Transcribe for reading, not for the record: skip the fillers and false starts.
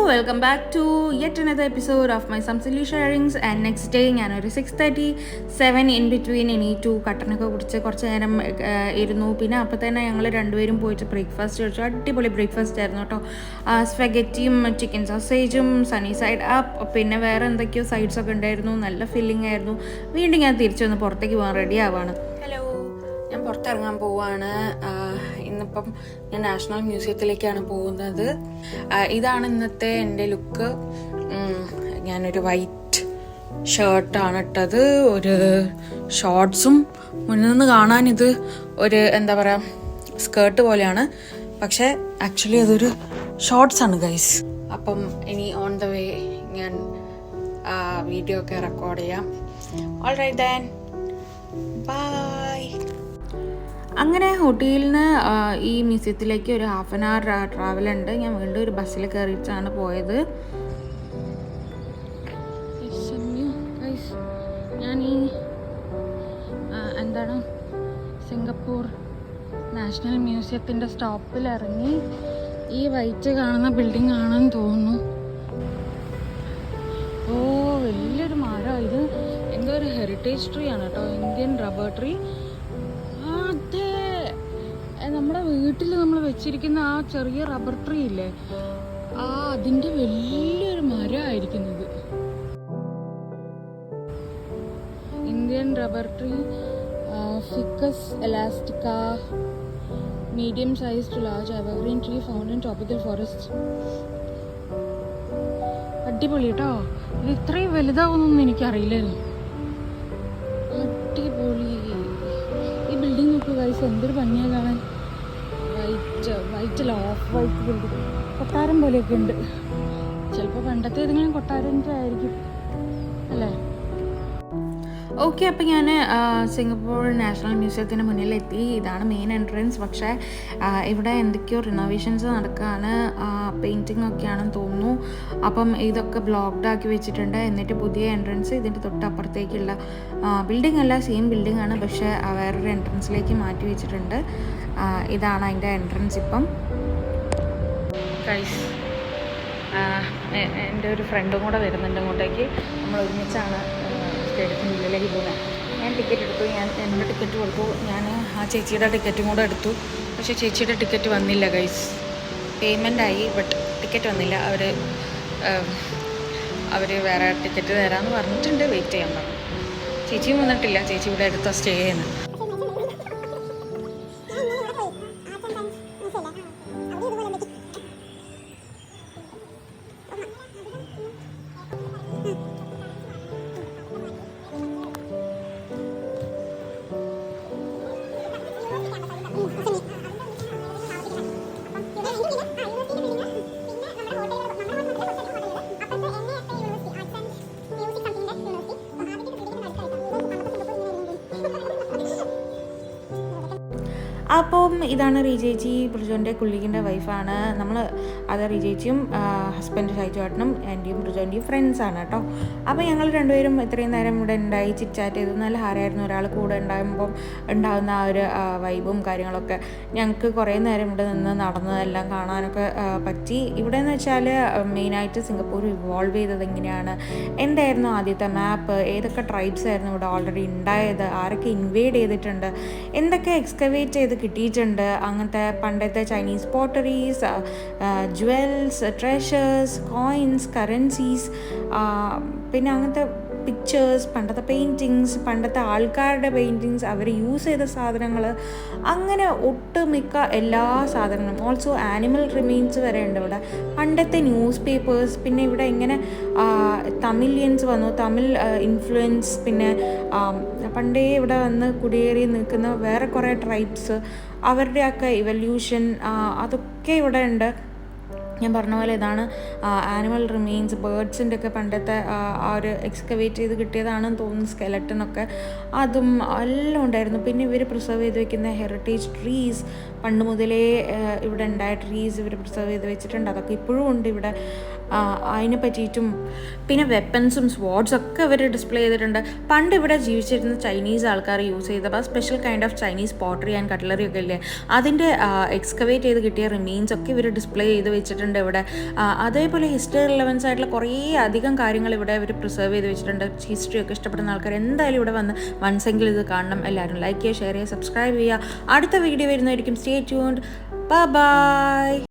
Welcome back to yet another episode of my സംസിലി sharings. And next day ഞാനൊരു 6:37 in between എണീറ്റു. കട്ടനൊക്കെ കുടിച്ച് കുറച്ച് നേരം ഇരുന്നു. പിന്നെ അപ്പോൾ തന്നെ ഞങ്ങൾ രണ്ടുപേരും പോയിട്ട് ബ്രേക്ക്ഫാസ്റ്റ് കഴിച്ചു. അടിപൊളി ബ്രേക്ക്ഫാസ്റ്റ് ആയിരുന്നു കേട്ടോ. സ്പെഗറ്റിയും ചിക്കൻ സോസേജും സണ്ണി സൈഡ് അപ്പ്, പിന്നെ വേറെ എന്തൊക്കെയോ സൈഡ്സൊക്കെ ഉണ്ടായിരുന്നു. നല്ല ഫില്ലിംഗ് ആയിരുന്നു. വീണ്ടും ഞാൻ തിരിച്ചു വന്ന് പുറത്തേക്ക് പോകാൻ റെഡി ആവാണ്. ഹലോ, ഞാൻ പുറത്തിറങ്ങാൻ പോവാണ്. ഇന്നിപ്പം ഞാൻ നാഷണൽ മ്യൂസിയത്തിലേക്കാണ് പോകുന്നത്. ഇതാണ് ഇന്നത്തെ എൻ്റെ ലുക്ക്. ഞാനൊരു വൈറ്റ് ഷർട്ടാണ് ഇട്ടത്, ഒരു ഷോർട്ട്സും. മുന്നിൽ നിന്ന് കാണാൻ ഇത് ഒരു എന്താ പറയുക സ്കേർട്ട് പോലെയാണ്, പക്ഷെ ആക്ച്വലി അതൊരു ഷോർട്ട്സ് ആണ് ഗൈസ്. അപ്പം ഇനി ഓൺ ദ വേ ഞാൻ വീഡിയോ ഒക്കെ റെക്കോർഡ് ചെയ്യാം. All right then, bye. അങ്ങനെ ഊട്ടിയിൽ നിന്ന് ഈ മ്യൂസിയത്തിലേക്ക് ഒരു 1/2 hour ട്രാവൽ ഉണ്ട്. ഞാൻ വീണ്ടും ഒരു ബസ്സിൽ കയറിയിട്ടാണ് പോയത്. ഞാൻ ഈ എന്താണ് സിംഗപ്പൂർ നാഷണൽ മ്യൂസിയത്തിൻ്റെ സ്റ്റോപ്പിൽ ഇറങ്ങി. ഈ വൈറ്റ് കാണുന്ന ബിൽഡിംഗ് ആണെന്ന് തോന്നുന്നു. ഓ, വലിയൊരു മരം. ഇത് എന്തോ ഒരു ഹെറിറ്റേജ് ട്രീ ആണ് കേട്ടോ, ഇന്ത്യൻ റബ്ബർ ട്രീ. നമ്മുടെ വീട്ടിൽ നമ്മൾ വെച്ചിരിക്കുന്ന ആ ചെറിയ റബ്ബർ ട്രീ ഇല്ലേ, അതിൻ്റെ വലിയൊരു മരമായിരിക്കുന്നത്. Indian rubber tree, ficus elastica, medium size to large evergreen tree found in tropical forest. അടിപൊളി കേട്ടോ. ഇത് ഇത്രയും വലുതാവുന്നൊന്നും എനിക്കറിയില്ലായിരുന്നു. അടിപൊളി. ഈ ബിൽഡിംഗ് നോക്കുക ഗൈസ്, എന്തൊരു ഭംഗിയാണ് കാണാൻ. വൈറ്റ് അല്ല, ഓഫ് വൈറ്റ് ബിൽഡിംഗ്. കൊട്ടാരം പോലെയൊക്കെ ഉണ്ട്. ചിലപ്പോൾ പണ്ടത്തെ ഏതെങ്കിലും കൊട്ടാരൻ്റെ ആയിരിക്കും അല്ലേ. ഓക്കെ, അപ്പോൾ ഞാൻ സിംഗപ്പൂർ നാഷണൽ മ്യൂസിയത്തിന് മുന്നിലെത്തി. ഇതാണ് മെയിൻ എൻട്രൻസ്. പക്ഷേ ഇവിടെ എന്തൊക്കെയോ റിനോവേഷൻസ് നടക്കുകയാണ്, പെയിൻറ്റിങ് ഒക്കെയാണെന്ന് തോന്നുന്നു. അപ്പം ഇതൊക്കെ ബ്ലോക്ക്ഡ് ആക്കി വെച്ചിട്ടുണ്ട്. എന്നിട്ട് പുതിയ എൻട്രൻസ് ഇതിൻ്റെ തൊട്ടപ്പുറത്തേക്കുള്ള ബിൽഡിംഗ് അല്ല, സെയിം ബിൽഡിംഗ് ആണ്, പക്ഷേ വേറൊരു എൻട്രൻസിലേക്ക് മാറ്റി വെച്ചിട്ടുണ്ട്. ഇതാണ് അതിൻ്റെ എൻട്രൻസ്. ഇപ്പം ഗൈസ്, എൻ്റെ ഒരു ഫ്രണ്ടും കൂടെ വരുന്നുണ്ട് ഇങ്ങോട്ടേക്ക്. നമ്മൾ ഒരുമിച്ചാണ് സ്റ്റേഡിയത്തിൻ്റെ ഉള്ളിലേക്ക് പോകുന്നത്. ഞാൻ ടിക്കറ്റ് എടുത്തു. എൻ്റെ ടിക്കറ്റ് കൊടുത്തു. ഞാൻ ആ ചേച്ചിയുടെ ടിക്കറ്റും കൂടെ എടുത്തു. പക്ഷേ ചേച്ചിയുടെ ടിക്കറ്റ് വന്നില്ല ഗൈസ്. പേയ്മെൻ്റ് ആയി, ബട്ട് ടിക്കറ്റ് വന്നില്ല. അവർ വേറെ ടിക്കറ്റ് തരാമെന്ന് പറഞ്ഞിട്ടുണ്ട്. വെയിറ്റ് ചെയ്യാൻ പറഞ്ഞു. ചേച്ചിയും വന്നിട്ടില്ല. ചേച്ചി ഇവിടെ അടുത്ത സ്റ്റേ ചെയ്യുന്നത്. അപ്പം ഇതാണ് റീചേച്ചി, ബ്രിജോൻ്റെ കുള്ളിക്കിൻ്റെ വൈഫാണ്. അത് റീചേച്ചിയും ഹസ്ബൻഡ് ഷൈജുവേട്ടനും എൻ്റെയും ബ്രിജോൻ്റെയും ഫ്രണ്ട്സാണ് കേട്ടോ. അപ്പോൾ ഞങ്ങൾ രണ്ടുപേരും ഇത്രയും നേരം ഇവിടെ ഉണ്ടായി ചിറ്റ് ചെയ്തു. നല്ല ഹാരായിരുന്നു. ഒരാൾ കൂടെ ഉണ്ടാകുമ്പം ഉണ്ടാകുന്ന ആ ഒരു വൈബും കാര്യങ്ങളൊക്കെ. ഞങ്ങൾക്ക് കുറേ നേരം ഇവിടെ നിന്ന് നടന്നതെല്ലാം കാണാനൊക്കെ പറ്റി. ഇവിടെ എന്ന് വെച്ചാൽ മെയിനായിട്ട് സിംഗപ്പൂർ ഇവോൾവ് ചെയ്തത് എങ്ങനെയാണ്, എന്തായിരുന്നു ആദ്യത്തെ മാപ്പ്, ഏതൊക്കെ ട്രൈബ്സ് ആയിരുന്നു ഇവിടെ ഓൾറെഡി ഉണ്ടായത്, ആരൊക്കെ ഇൻവേഡ് ചെയ്തിട്ടുണ്ട്, എന്തൊക്കെ എക്സ്കവേറ്റ് ചെയ്ത് കിട്ടിയിട്ടുണ്ട്, അങ്ങനത്തെ പണ്ടത്തെ Chinese potteries, jewels, treasures, coins, currencies, പിന്നെ അങ്ങനത്തെ പിക്ചേഴ്സ്, പണ്ടത്തെ പെയിൻറ്റിങ്സ്, പണ്ടത്തെ ആൾക്കാരുടെ പെയിൻറ്റിങ്സ്, അവർ യൂസ് ചെയ്ത സാധനങ്ങൾ, അങ്ങനെ ഒട്ടുമിക്ക എല്ലാ സാധനങ്ങളും. ഓൾസോ ആനിമൽ റിമെയിൻസ് വരെ ഉണ്ട് ഇവിടെ. പണ്ടത്തെ ന്യൂസ് പേപ്പേഴ്സ്, പിന്നെ ഇവിടെ ഇങ്ങനെ തമിലിയൻസ് വന്നു, തമിഴ് ഇൻഫ്ലുവൻസ്, പിന്നെ പണ്ടേ ഇവിടെ വന്ന് കുടിയേറി നിൽക്കുന്ന വേറെ കുറേ ട്രൈബ്സ്, അവരുടെയൊക്കെ ഇവല്യൂഷൻ, അതൊക്കെ ഇവിടെ ഉണ്ട്. ഞാൻ പറഞ്ഞ പോലെ ഇതാണ് ആനിമൽ റിമെയിൻസ്, ബേർഡ്സിൻ്റെ ഒക്കെ പണ്ടത്തെ ആ ഒരു എക്സ്കവേറ്റ് ചെയ്ത് കിട്ടിയതാണെന്ന് തോന്നുന്നു സ്കെലട്ടനൊക്കെ. അതും എല്ലാം ഉണ്ടായിരുന്നു. പിന്നെ ഇവർ പ്രിസർവ് ചെയ്ത് വെക്കുന്ന ഹെറിറ്റേജ് ട്രീസ്, പണ്ട് മുതലേ ഇവിടെ ഉണ്ടായ ട്രീസ് ഇവർ പ്രിസർവ് ചെയ്ത് വെച്ചിട്ടുണ്ട്. അതൊക്കെ ഇപ്പോഴും ഉണ്ട് ഇവിടെ. അതിനെ പറ്റിയിട്ടും പിന്നെ വെപ്പൺസും സ്വാർഡ്സും ഒക്കെ ഇവർ ഡിസ്പ്ലേ ചെയ്തിട്ടുണ്ട്. പണ്ട് ഇവിടെ ജീവിച്ചിരുന്ന ചൈനീസ് ആൾക്കാർ യൂസ് ചെയ്ത special kind of Chinese pottery and cutlery ഒക്കെ ഇല്ലേ, അതിൻ്റെ എക്സ്കവേറ്റ് ചെയ്ത് കിട്ടിയ റിമീൻസ് ഒക്കെ ഇവർ ഡിസ്പ്ലേ ചെയ്ത് വെച്ചിട്ടുണ്ട് ഇവിടെ. അതേപോലെ ഹിസ്റ്ററി റിലവൻസ് ആയിട്ടുള്ള കുറേ അധികം കാര്യങ്ങൾ ഇവിടെ ഇവർ പ്രിസർവ് ചെയ്ത് വെച്ചിട്ടുണ്ട്. ഹിസ്റ്ററി ഒക്കെ ഇഷ്ടപ്പെടുന്ന ആൾക്കാർ എന്തായാലും ഇവിടെ വന്ന് വൺസെങ്കിലും ഇത് കാണണം. എല്ലാവരും ലൈക്ക് ചെയ്യുക, ഷെയർ ചെയ്യുക, സബ്സ്ക്രൈബ് ചെയ്യുക. അടുത്ത വീഡിയോ വരുന്നതായിരിക്കും. Stay tuned. ബൈ.